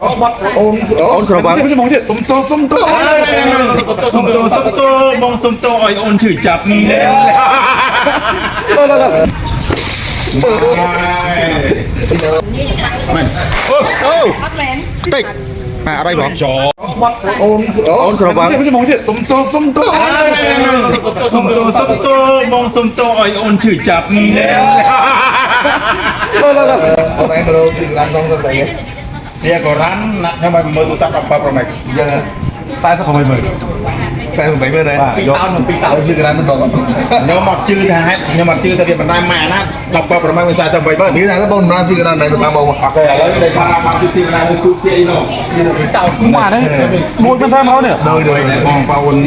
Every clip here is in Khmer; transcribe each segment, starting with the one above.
អូនស្របងខ្ញុំទៀតសុំទោសុំទោបងសុំទោឲ្យអូនឈឺចាប់នេះមែនអូតិចអត់អីបងអូនស្របងខ្ញុំទៀតសុំទោបងសុំទោឲ្យអូនឈឺចាប់នេះអូនឯងរកទីក្រានក្នុងទៅស្អី เสียกรันนะทำไมมือตัวซับอัปปะประมาณ យើង ซ้ายสักประมาณมือ 48មើលដែរយកអត់ពីតោទីក្រានទៅបង ខ្ញុំមកជឿថាហេតុខ្ញុំមកជឿថាវាមិនដែរម៉ែណាដល់ប្រមាណ48បើ នេះណាបងណាទីក្រានដែរតាមបង អូខេឥឡូវដែលថាមកទីណាគឺទូសៀអ៊ីណូ ពីតោ មកនេះមួយមិនថាមកនេះ ដោយបងប្អូន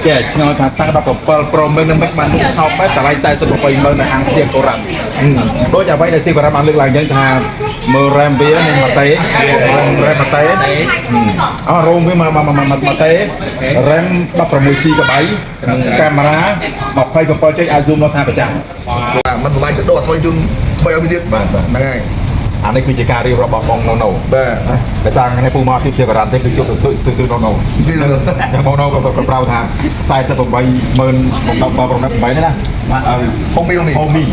ចេះឆ្ងល់ថាតាំង17 Pro មើលនឹងមិនបានថោកបែបតម្លៃ48ម៉ឺននៅហាងសៀកូរ៉ាំដូចអ្វីដែលសៀកូរ៉ាំបានលើកឡើងយ៉ាងថាមើល RAM វានេះមកតេ RAM មកតេអរ៉ូមវាមកតេ RAM 16GB កាមេរ៉ា27 ជិចអាច zoom ដល់ថាប្រចាំ មិនប្រហែលចិត្តដកអត់ធ្វើជូន3ឲ្យទៀតហ្នឹងហើយ អានេះគឺជាការរៀបរបស់បងណូណូ បាទ ដោយសារថ្ងៃនេះពូមកទីសៀកូរ៉ាំទេគឺជួបទៅស៊ឺណូណូ ពីនោះ តែបងណូក៏ប្រៅថា48ម៉ឺនបង8នេះណាបាទហូមីហូមី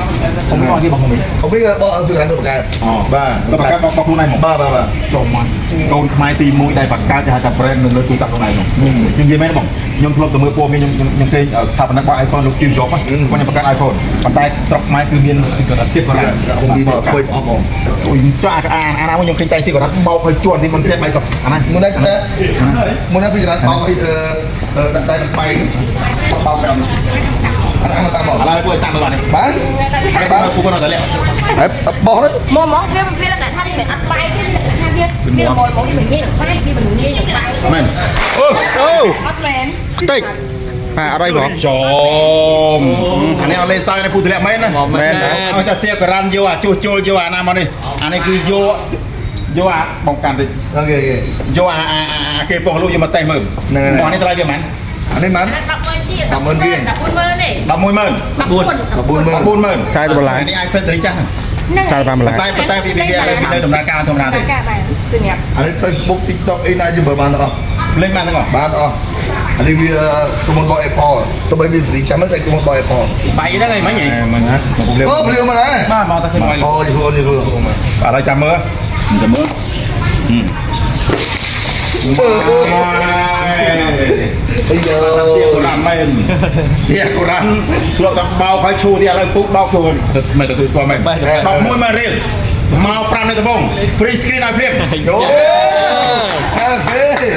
អត់ទីបងហូមី ហូមីក៏បកទីក្រានទៅបង្កើតបាទ បង្កើតបងខ្លួនឯងមក បាទ ចុះមកកូនខ្មែរទី1ដែលបង្កើតគេហៅថា brand នៅលើទូរស័ព្ទខ្លួនឯងខ្ញុំនិយាយមែនបងខ្ញុំធ្លាប់ទៅមើលពណ៌មានខ្ញុំគេស្ថាបនិករបស់ iPhone លោក Steve Jobs ខ្ញុំបង្កើត iPhone ប៉ុន្តែស្រុកខ្មែរគឺមានសៀកូរ៉ាំ ខ្ញុំនិយាយទៅអស់បង អូយចាអាណាខ្ញុំឃើញតែសៀកូរ៉ាំបោកឲ្យជួនទីមិនចេះបាយសុកអាណា មុននេះទីក្រានបោកឲ្យដាក់ដៃនឹងបែកបោកតាមអត់តាមបង ឥឡូវពួកតាមមើលបាទ បាទហើយបាទ ពួកគាត់ទៅលាក់ ហើយបោកនេះ មកវាតែថាវាអត់បាយទេថាវាមកវាមិនងាយនឹងបាយវាមិនងាយនឹងបាយ មែនអូ អត់មែន តិចអត់អីបងចមអានេះអត់លេសើនេះពូទម្លាក់មែនណាមែនឲ្យតែសៀកូរ៉ាំយកអាជួសជុលយកអាណាមកនេះអានេះគឺយកអាបងកាន់តិច អូខេ យកអាគេពងលូយកមកតេះមើលអានេះតម្លៃវាហ្មង អានេះមិន 100000ជា 100000ទៀត 140,000ទេ 11ម៉ឺន 14,000 40ដុល្លារនេះអាចពេសសេរីចាស់ណា45ដុល្លារតែវានៅដំណើរការធម្មតាទេ ការបានសម្រាប់ អានេះ Facebook TikTok អីណាយើងបើបានទាំងអស់ លេងបានទាំងអស់ បានអស់អានេះវាគុំមក Apple ទៅបីវាសេរីចាំតែគុំមក Apple បាយហ្នឹងឯងមិញហ៎ មិនណាមកលេង អូភ្លាវមកណា បាទមកតែឃើញបាយ អូយខ្លួន ឥឡូវចាំមើលមើល អីយើ សៀកូរ៉ាំមែនសៀកូរ៉ាំធ្លាប់តែបោកឲ្យឈូទៀតឥឡូវពុកបោកឈូមិនទទួលស្គាល់មែន11ម៉ឺនរៀលមក5នៅដំបង free screen ឲ្យព្រាប អូអូខេ